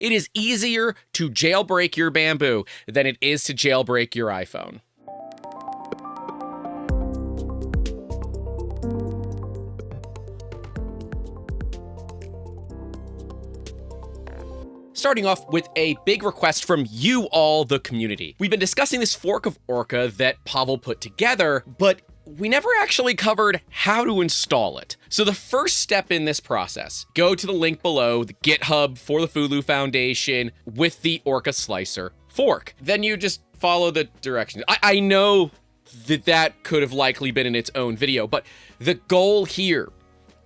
It is easier to jailbreak your Bambu than it is to jailbreak your iPhone. Starting off with a big request from you all, the community. We've been discussing this fork of Orca that Pavel put together, but we never actually covered how to install it. So the first step in this process, go to the link below, the GitHub for the Fulu Foundation with the Orca Slicer fork. Then you just follow the directions. I know that could have likely been in its own video, but the goal here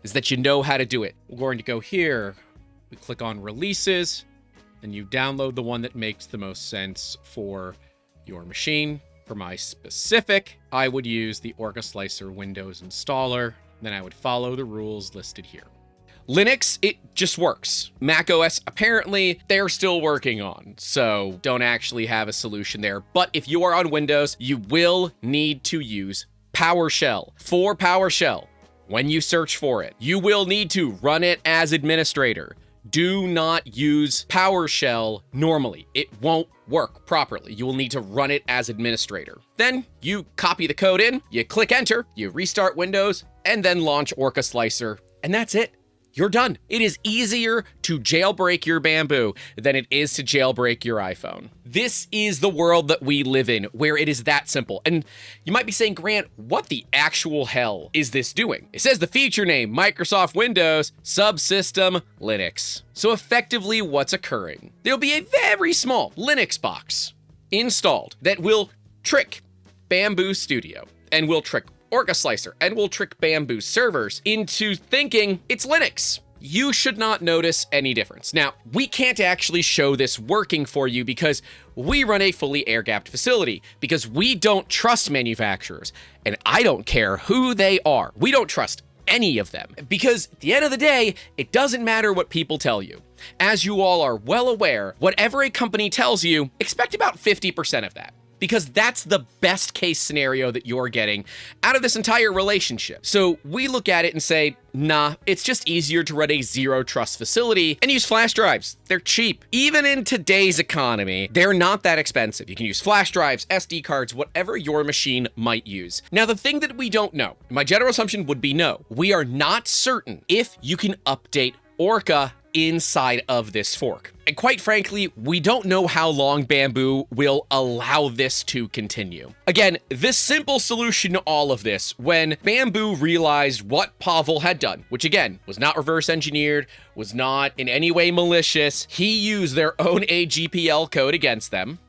is that you know how to do it. We're going to go here, we click on releases, and you download the one that makes the most sense for your machine. For my specific, I would use the Orca Slicer Windows installer. Then I would follow the rules listed here. Linux, it just works. Mac OS, apparently, they're still working on, so don't actually have a solution there. But if you are on Windows, you will need to use PowerShell. For PowerShell, when you search for it, you will need to run it as administrator. Do not use PowerShell normally. It won't work properly. You will need to run it as administrator. Then you copy the code in, you click enter, you restart Windows, and then launch Orca Slicer, and that's it. You're done. It is easier to jailbreak your Bambu than it is to jailbreak your iPhone. This is the world that we live in, where it is that simple. And you might be saying, Grant, what the actual hell is this doing? It says the feature name, Microsoft Windows, subsystem, Linux. So effectively what's occurring? There'll be a very small Linux box installed that will trick Bambu Studio and will trick Orca Slicer and will trick Bambu servers into thinking it's Linux. You should not notice any difference. Now, we can't actually show this working for you because we run a fully air-gapped facility, because we don't trust manufacturers, and I don't care who they are. We don't trust any of them, because at the end of the day, it doesn't matter what people tell you. As you all are well aware, whatever a company tells you, expect about 50% of that. Because that's the best case scenario that you're getting out of this entire relationship. So we look at it and say, nah, it's just easier to run a zero trust facility and use flash drives. They're cheap. Even in today's economy, they're not that expensive. You can use flash drives, SD cards, whatever your machine might use. Now, the thing that we don't know, my general assumption would be no. We are not certain if you can update Orca inside of this fork. And quite frankly, we don't know how long Bambu will allow this to continue. Again, this simple solution to all of this, when Bambu realized what Pavel had done, which again, was not reverse engineered, was not in any way malicious, he used their own AGPL code against them.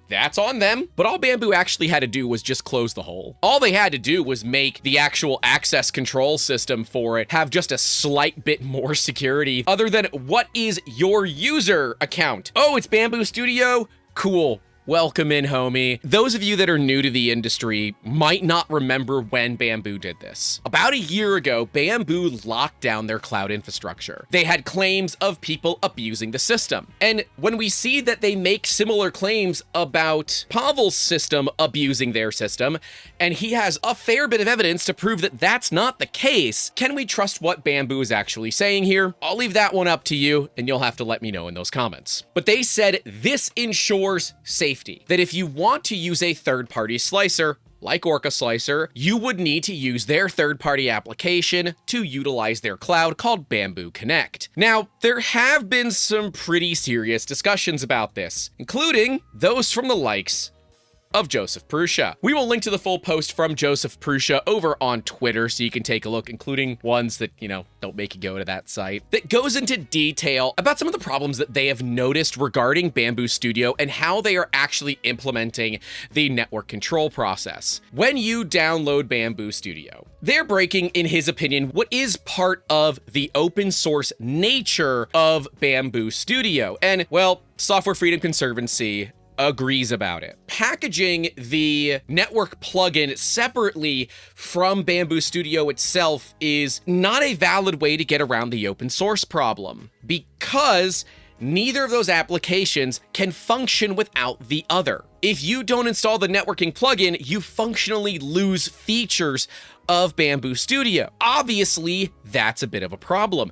That's on them. But all Bambu actually had to do was just close the hole. All they had to do was make the actual access control system for it have just a slight bit more security other than what is your user account. Oh, it's Bambu Studio? Cool. Welcome in, homie. Those of you that are new to the industry might not remember when Bambu did this. About a year ago, Bambu locked down their cloud infrastructure. They had claims of people abusing the system. And when we see that they make similar claims about Pavel's system abusing their system, and he has a fair bit of evidence to prove that that's not the case, can we trust what Bambu is actually saying here? I'll leave that one up to you, and you'll have to let me know in those comments. But they said this ensures safety. That if you want to use a third-party slicer, like Orca Slicer, you would need to use their third-party application to utilize their cloud called Bambu Connect. Now, there have been some pretty serious discussions about this, including those from the likes of Josef Prusa. We will link to the full post from Josef Prusa over on Twitter so you can take a look, including ones that, don't make you go to that site, that goes into detail about some of the problems that they have noticed regarding Bambu Studio and how they are actually implementing the network control process. When you download Bambu Studio, they're breaking, in his opinion, what is part of the open source nature of Bambu Studio. And, well, Software Freedom Conservancy agrees about it. Packaging the network plugin separately from Bambu Studio itself is not a valid way to get around the open source problem, because neither of those applications can function without the other. If you don't install the networking plugin, you functionally lose features of Bambu Studio. Obviously, that's a bit of a problem.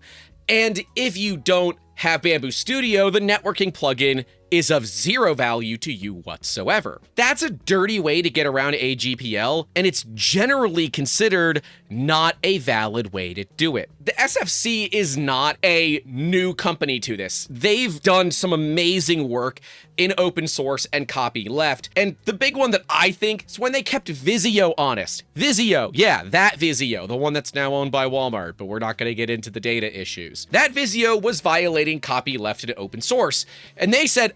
And if you don't have Bambu Studio, the networking plugin is of zero value to you whatsoever. That's a dirty way to get around AGPL, and it's generally considered not a valid way to do it. The SFC is not a new company to this. They've done some amazing work in open source and copyleft, and the big one that I think is when they kept Vizio honest. Vizio, yeah, that Vizio, the one that's now owned by Walmart, but we're not going to get into the data issues. That Vizio was violating copyleft in open source, and they said,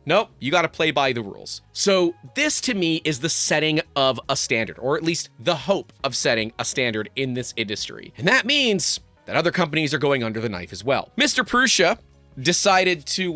nope, you got to play by the rules. So this to me is the setting of a standard, or at least the hope of setting a standard in this industry. And that means that other companies are going under the knife as well. Mr. Prusa decided to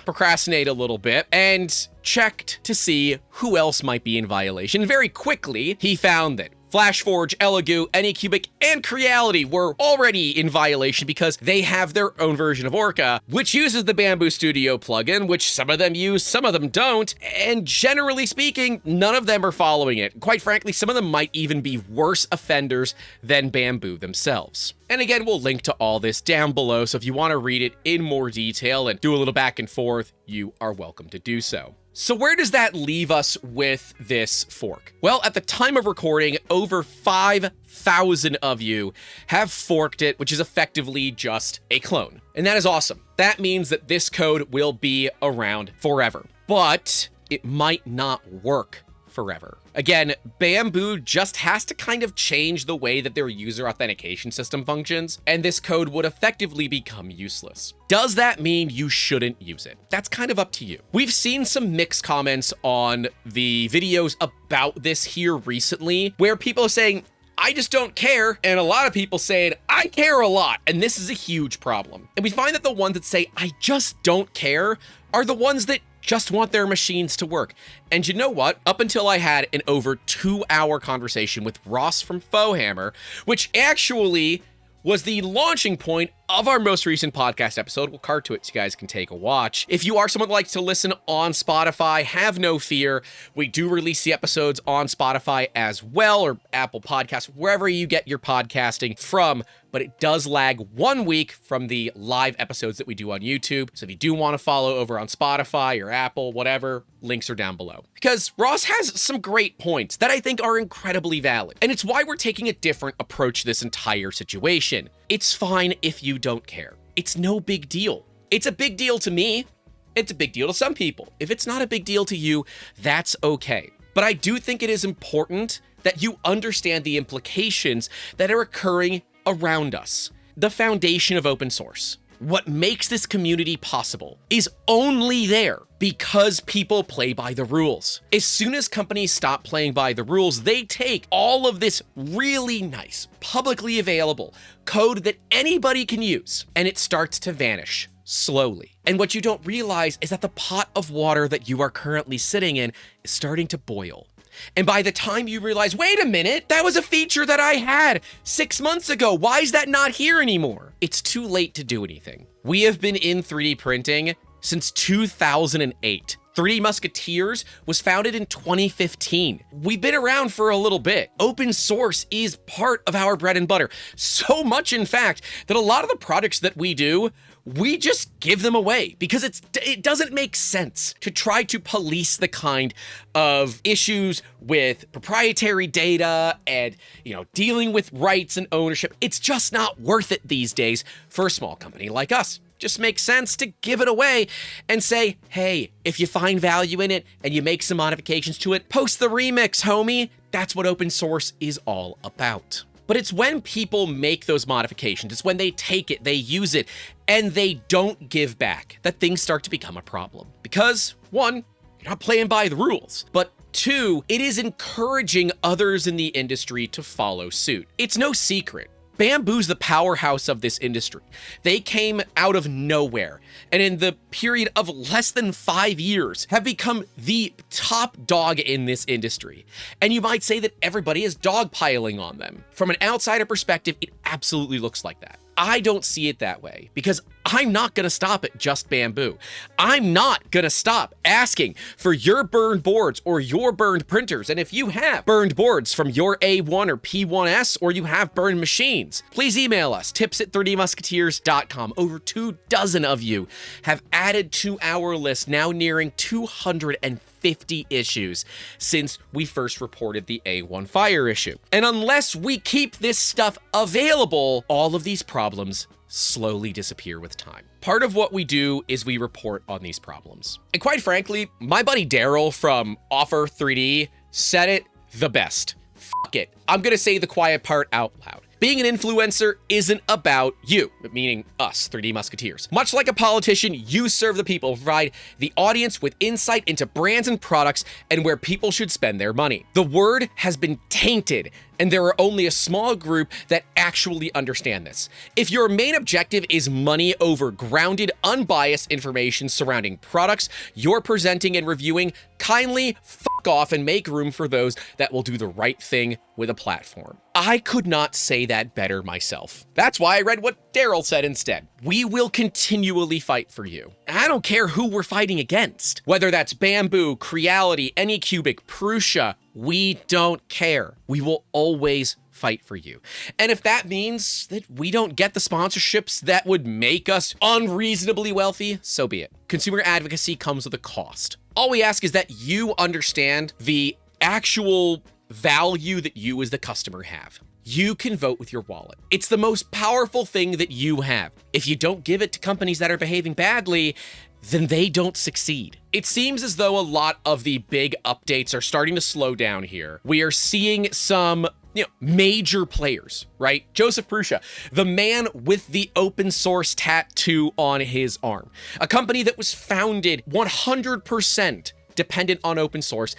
procrastinate a little bit and checked to see who else might be in violation. Very quickly, he found that FlashForge, Elegoo, Anycubic, and Creality were already in violation because they have their own version of Orca, which uses the Bambu Studio plugin, which some of them use, some of them don't, and generally speaking, none of them are following it. Quite frankly, some of them might even be worse offenders than Bambu themselves. And again, we'll link to all this down below, so if you want to read it in more detail and do a little back and forth, you are welcome to do so. So where does that leave us with this fork? Well, at the time of recording, over 5,000 of you have forked it, which is effectively just a clone. And that is awesome. That means that this code will be around forever, but it might not work forever. Again, Bambu just has to kind of change the way that their user authentication system functions, and this code would effectively become useless. Does that mean you shouldn't use it? That's kind of up to you. We've seen some mixed comments on the videos about this here recently, where people are saying, I just don't care, and a lot of people saying, I care a lot, and this is a huge problem. And we find that the ones that say, I just don't care, are the ones that just want their machines to work. And you know what? Up until I had an over 2-hour conversation with Ross from Fohammer, which actually was the launching point of our most recent podcast episode. We'll card to it so you guys can take a watch. If you are someone that likes to listen on Spotify, have no fear. We do release the episodes on Spotify as well, or Apple Podcasts, wherever you get your podcasting from, but it does lag 1 week from the live episodes that we do on YouTube. So if you do want to follow over on Spotify or Apple, whatever, links are down below. Because Ross has some great points that I think are incredibly valid. And it's why we're taking a different approach to this entire situation. It's fine if you don't care. It's no big deal. It's a big deal to me. It's a big deal to some people. If it's not a big deal to you, that's okay. But I do think it is important that you understand the implications that are occurring around us. The foundation of open source, what makes this community possible, is only there because people play by the rules. As soon as companies stop playing by the rules, they take all of this really nice, publicly available code that anybody can use, and it starts to vanish slowly. And what you don't realize is that the pot of water that you are currently sitting in is starting to boil. And by the time you realize, wait a minute, that was a feature that I had 6 months ago. Why is that not here anymore? It's too late to do anything. We have been in 3D printing since 2008. 3D Musketeers was founded in 2015. We've been around for a little bit. Open source is part of our bread and butter. So much, in fact, that a lot of the products that we do, we just give them away because it doesn't make sense to try to police the kind of issues with proprietary data and, dealing with rights and ownership. It's just not worth it these days for a small company like us. Just makes sense to give it away and say, hey, if you find value in it and you make some modifications to it, post the remix, homie. That's what open source is all about. But it's when people make those modifications, it's when they take it, they use it, and they don't give back that things start to become a problem. Because, one, you're not playing by the rules, but two, it is encouraging others in the industry to follow suit. It's no secret. Bambu's the powerhouse of this industry. They came out of nowhere, and in the period of less than 5 years have become the top dog in this industry. And you might say that everybody is dogpiling on them. From an outsider perspective, it absolutely looks like that. I don't see it that way because I'm not gonna stop at just Bambu. I'm not gonna stop asking for your burned boards or your burned printers. And if you have burned boards from your A1 or P1S, or you have burned machines, please email us, tips@3dmusketeers.com. Over 24 of you have added to our list, now nearing 250 issues since we first reported the A1 fire issue. And unless we keep this stuff available, all of these problems slowly disappear with time. Part of what we do is we report on these problems. And quite frankly, my buddy Daryl from Offer 3D said it the best. Fuck it. I'm gonna say the quiet part out loud. Being an influencer isn't about you, meaning us, 3D Musketeers. Much like a politician, you serve the people, provide the audience with insight into brands and products and where people should spend their money. The word has been tainted, and there are only a small group that actually understand this. If your main objective is money over grounded, unbiased information surrounding products you're presenting and reviewing, kindly fuck off and make room for those that will do the right thing with a platform. I could not say that better myself. That's why I read what Daryl said instead. We will continually fight for you. I don't care who we're fighting against. Whether that's Bambu, Creality, Anycubic, Prusa, we don't care. We will always fight for you. And if that means that we don't get the sponsorships that would make us unreasonably wealthy, so be it. Consumer advocacy comes with a cost. All we ask is that you understand the actual value that you as the customer have. You can vote with your wallet. It's the most powerful thing that you have. If you don't give it to companies that are behaving badly, then they don't succeed. It seems as though a lot of the big updates are starting to slow down here. We are seeing some major players, right? Josef Prusa, the man with the open source tattoo on his arm. A company that was founded 100% dependent on open source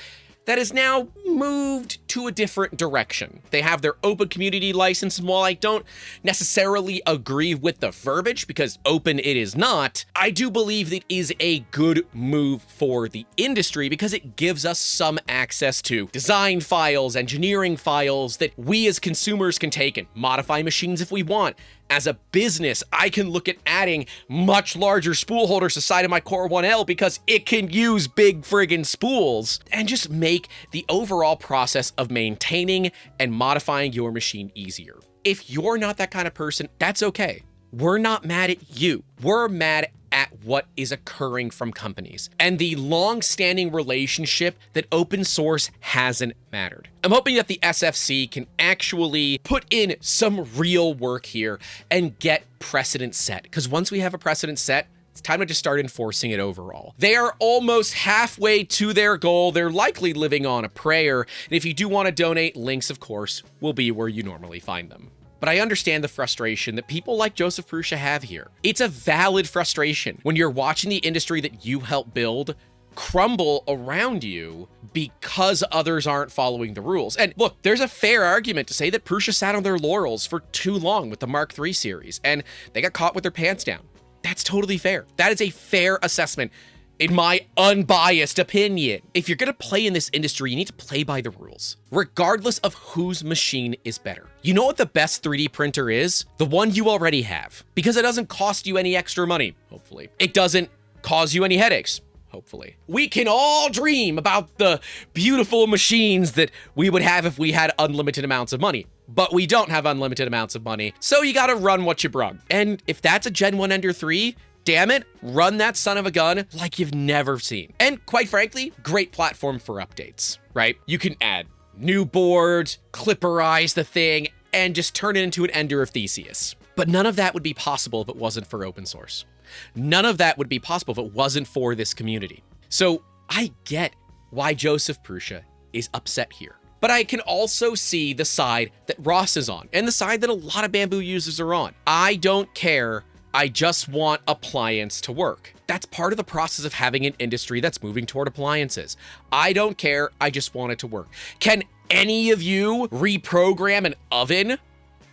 that is now moved to a different direction. They have their open community license, and while I don't necessarily agree with the verbiage, because open it is not, I do believe that is a good move for the industry because it gives us some access to design files, engineering files that we as consumers can take and modify machines if we want. As a business, I can look at adding much larger spool holders to the side of my Core 1L because it can use big friggin' spools, and just make the overall process of maintaining and modifying your machine easier. If you're not that kind of person, that's okay. We're not mad at you. We're mad at what is occurring from companies and the long-standing relationship that open source hasn't mattered. I'm hoping that the SFC can actually put in some real work here and get precedent set, because once we have a precedent set, it's time to just start enforcing it overall. They are almost halfway to their goal. They're likely living on a prayer. And if you do want to donate, links, of course, will be where you normally find them. But I understand the frustration that people like Josef Prusa have here. It's a valid frustration when you're watching the industry that you helped build crumble around you because others aren't following the rules. And look, there's a fair argument to say that Prusa sat on their laurels for too long with the Mark III series, and they got caught with their pants down. That's totally fair. That is a fair assessment, in my unbiased opinion. If you're gonna play in this industry, you need to play by the rules, regardless of whose machine is better. You know what the best 3D printer is? The one you already have, because it doesn't cost you any extra money, hopefully. It doesn't cause you any headaches, hopefully. We can all dream about the beautiful machines that we would have if we had unlimited amounts of money, but we don't have unlimited amounts of money, so you gotta run what you brung. And if that's a Gen 1 Ender 3, damn it, run that son of a gun like you've never seen. And quite frankly, great platform for updates, right? You can add new boards, clipperize the thing, and just turn it into an Ender of Theseus. But none of that would be possible if it wasn't for open source. None of that would be possible if it wasn't for this community. So I get why Josef Prusa is upset here. But I can also see the side that Ross is on, and the side that a lot of Bambu users are on. I don't care. I just want appliance to work. That's part of the process of having an industry that's moving toward appliances. I don't care, I just want it to work. Can any of you reprogram an oven?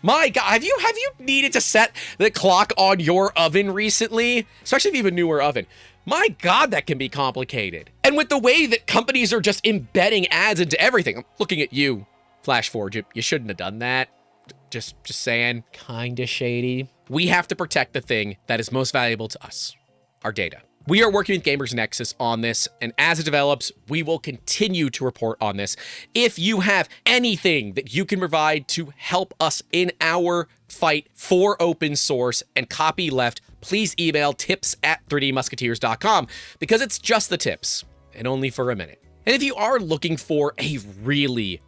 My God, have you needed to set the clock on your oven recently? Especially if you have a newer oven. My God, that can be complicated. And with the way that companies are just embedding ads into everything, I'm looking at you, Flashforge, you shouldn't have done that. Just saying, kinda shady. we have to protect the thing that is most valuable to us, our data. We are working with Gamers Nexus on this, and as it develops, we will continue to report on this. If you have anything that you can provide to help us in our fight for open source and copyleft, please email tips@3dmusketeers.com, because it's just the tips, and only for a minute. And if you are looking for a really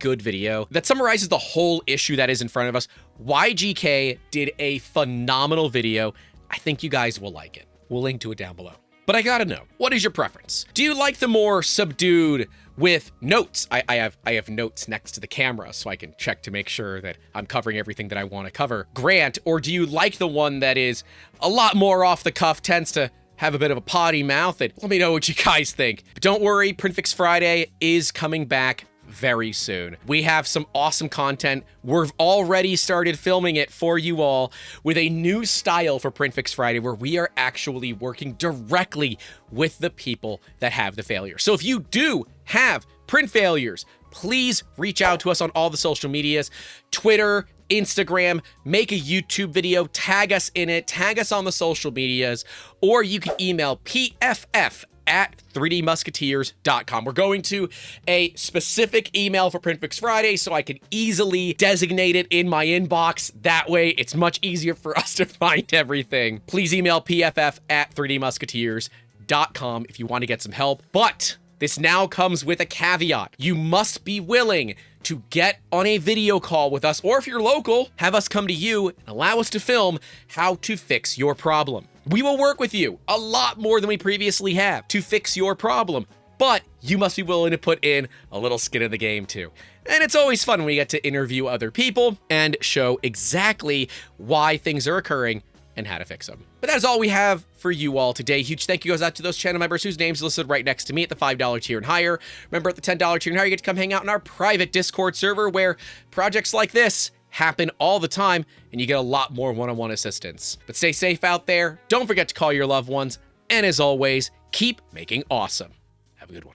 good video that summarizes the whole issue that is in front of us, YGK did a phenomenal video. I think you guys will like it. We'll link to it down below. But I gotta know, what is your preference? Do you like the more subdued with notes? I have notes next to the camera so I can check to make sure that I'm covering everything that I want to cover. Grant, or do you like the one that is a lot more off the cuff, tends to have a bit of a potty mouth? And let me know what you guys think. But don't worry, PrintFixFriday is coming back very soon. We have some awesome content. We've already started filming it for you all with a new style for PrintFixFriday, where we are actually working directly with the people that have the failure. So if you do have print failures, please reach out to us on all the social medias, Twitter, Instagram, make a YouTube video, tag us in it, tag us on the social medias, or you can email pff@3dmusketeers.com. We're going to a specific email for PrintFixFriday so I can easily designate it in my inbox. That way, it's much easier for us to find everything. Please email pff@3dmusketeers.com if you want to get some help. But this now comes with a caveat. You must be willing to get on a video call with us, or if you're local, have us come to you and allow us to film how to fix your problem. We will work with you a lot more than we previously have to fix your problem, but you must be willing to put in a little skin in the game too. And it's always fun when we get to interview other people and show exactly why things are occurring and how to fix them. But that is all we have for you all today. Huge thank you goes out to those channel members whose names are listed right next to me at the $5 tier and higher. Remember, at the $10 tier and higher, you get to come hang out in our private Discord server where projects like this happen all the time, and you get a lot more one-on-one assistance. But stay safe out there. Don't forget to call your loved ones. And as always, keep making awesome. Have a good one.